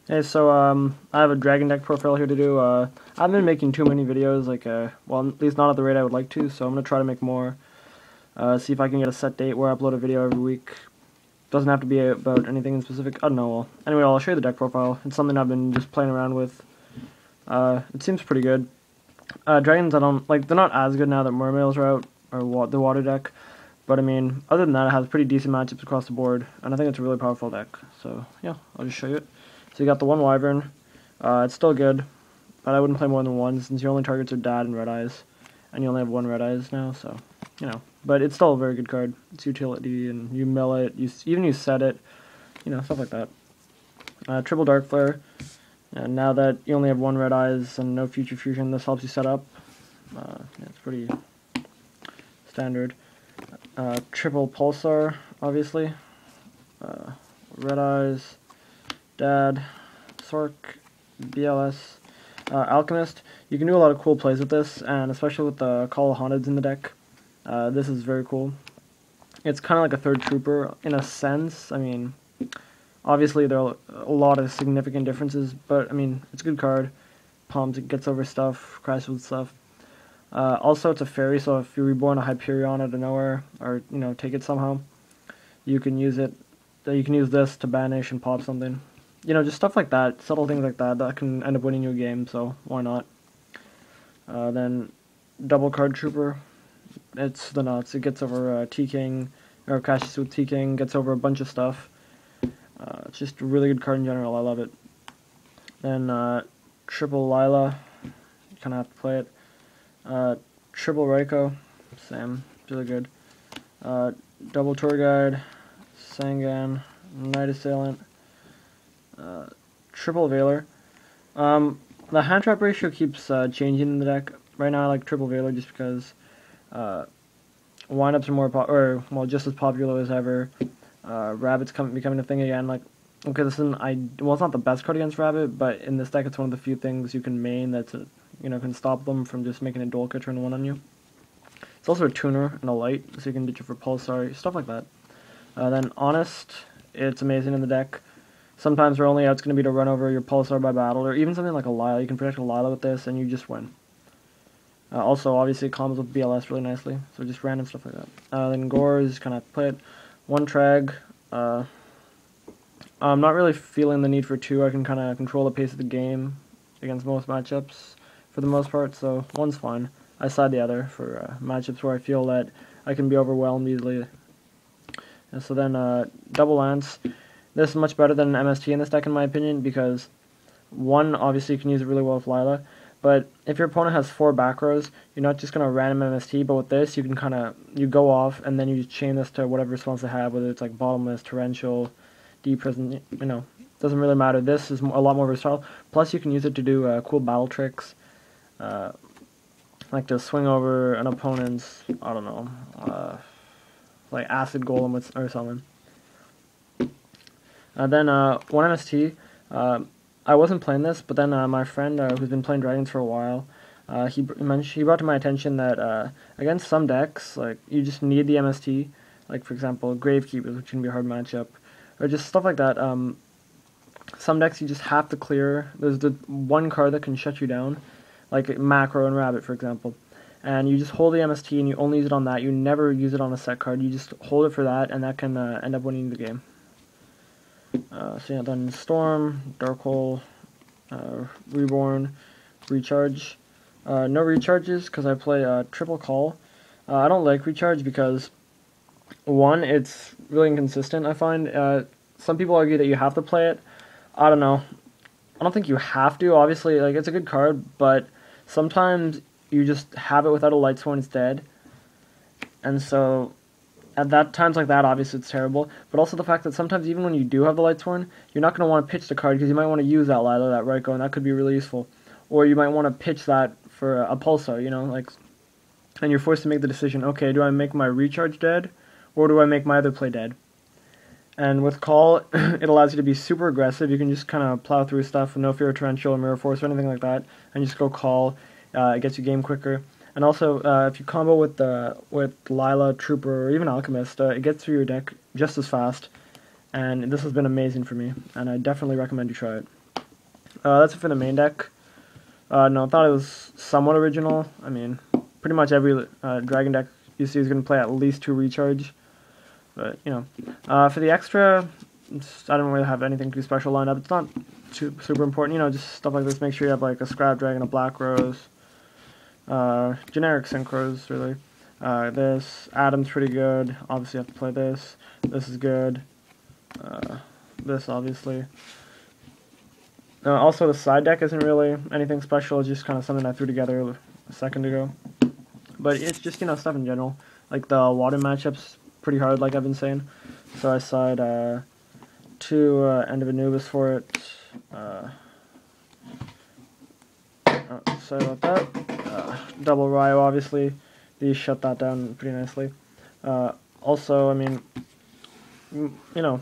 Hey, so I have a Dragon deck profile here to do. I haven't been making too many videos, well, at least not at the rate I would like to. So I'm gonna try to make more. See if I can get a set date where I upload a video every week. Doesn't have to be about anything in specific. I don't know. Well, anyway, I'll show you the deck profile. It's something I've been just playing around with. It seems pretty good. Dragons, I don't like. They're not as good now that Mermails are out or the water deck. But I mean, other than that, it has pretty decent matchups across the board, and I think it's a really powerful deck. So yeah, I'll just show you it. So you got the one Wyvern. It's still good, but I wouldn't play more than one since your only targets are Dad and Red Eyes, and you only have one Red Eyes now. So you know, but it's still a very good card. It's utility, and you mill it. You set it. Stuff like that. Triple Dark Flare. And now that you only have one Red Eyes and no Future Fusion, this helps you set up. Yeah, it's pretty standard. Triple Pulsar, obviously. Red Eyes, Dad, Sork, BLS, Alchemist. You can do a lot of cool plays with this, and especially with the Call of Haunted in the deck. This is very cool. It's kind of like a third trooper in a sense. I mean, obviously there are a lot of significant differences, but I mean, it's a good card. Palms, it gets over stuff, crashes with stuff. Also, it's a fairy, so if you reborn a Hyperion out of nowhere, or take it somehow, you can use it. You can use this to banish and pop something. Just stuff like that, subtle things like that, that can end up winning you a game, so why not? Then, Double Card Trooper, it's the nuts. It gets over T-King, or crashes with T-King, gets over a bunch of stuff. It's just a really good card in general, I love it. Then, Triple Lila, you kind of have to play it. Triple Raikou, same, really good. Double Tour Guide, Sangan, Night Assailant, Triple Veiler. The hand trap ratio keeps changing in the deck. Right now I like Triple Veiler just because windups are just as popular as ever. Rabbit's becoming a thing again. Okay, this isn't it's not the best card against Rabbit, but in this deck it's one of the few things you can main that's can stop them from just making a Dolka turn one on you. It's also a tuner and a light, so you can ditch it for Pulsar, stuff like that. Then Honest, it's amazing in the deck. Sometimes your only out's going to be to run over your Pulsar by battle, or even something like a Lila. You can protect a Lila with this, and you just win. Also, obviously, it combos with BLS really nicely, so just random stuff like that. Then Gorz, kind of play it. One Trag. I'm not really feeling the need for two. I can kind of control the pace of the game against most matchups for the most part, so one's fine. I side the other for matchups where I feel that I can be overwhelmed easily. And so then Double Lance. This is much better than MST in this deck in my opinion because one, obviously you can use it really well with Lila, but if your opponent has 4 back rows, you're not just going to random MST, but with this you can you go off and then you chain this to whatever response they have, whether it's like Bottomless, Torrential, Deep Prison, doesn't really matter. This is a lot more versatile. Plus you can use it to do cool battle tricks, like to swing over an opponent's, I don't know, like Acid Golem or something. Then one MST, I wasn't playing this, but then my friend who's been playing Dragons for a while, he brought to my attention that against some decks, like you just need the MST, like for example Gravekeepers, which can be a hard matchup, or just stuff like that. Some decks you just have to clear. There's the one card that can shut you down, like Macro and Rabbit, for example. And you just hold the MST and you only use it on that. You never use it on a set card. You just hold it for that, and that can end up winning the game. So yeah, then Storm, Dark Reborn, Recharge. No recharges because I play Triple Call. I don't like Recharge because, one, it's really inconsistent, I find. Some people argue that you have to play it. I don't know. I don't think you have to. Obviously, it's a good card, but sometimes you just have it without a Light Sworn instead. And so at times like that, obviously it's terrible, but also the fact that sometimes even when you do have the Light Sworn, you're not going to want to pitch the card because you might want to use that Lila, that Raikou, and that could be really useful. Or you might want to pitch that for a Pulsar, and you're forced to make the decision, okay, do I make my Recharge dead, or do I make my other play dead? And with Call, it allows you to be super aggressive. You can just kind of plow through stuff with no fear of Torrential or Mirror Force or anything like that, and just go Call. It gets you game quicker. And also, if you combo with Lila, Trooper, or even Alchemist, it gets through your deck just as fast. And this has been amazing for me, and I definitely recommend you try it. That's it for the main deck. No, I thought it was somewhat original. I mean, pretty much every dragon deck you see is going to play at least 2 recharge. But, you know, for the extra, I don't really have anything too special lined up. It's not too super important, you know, just stuff like this. Make sure you have like a Scrap Dragon, a Black Rose, generic Synchros, really. This, Adam's pretty good. Obviously you have to play this. This is good. This, obviously. Also, the side deck isn't really anything special. It's just kind of something I threw together a second ago. But it's just, you know, stuff in general. Like the water matchups, pretty hard, like I've been saying. So I side 2 End of Anubis for it. Sorry about that. Double Ryo, obviously. These shut that down pretty nicely. Also, I mean, you know,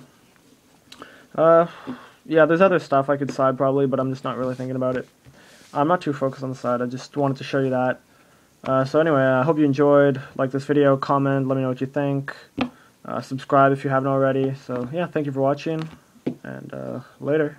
yeah, there's other stuff I could side probably, but I'm just not really thinking about it. I'm not too focused on the side. I just wanted to show you that. So anyway, I hope you enjoyed. Like this video, comment, let me know what you think. Subscribe if you haven't already. So yeah, thank you for watching, and later.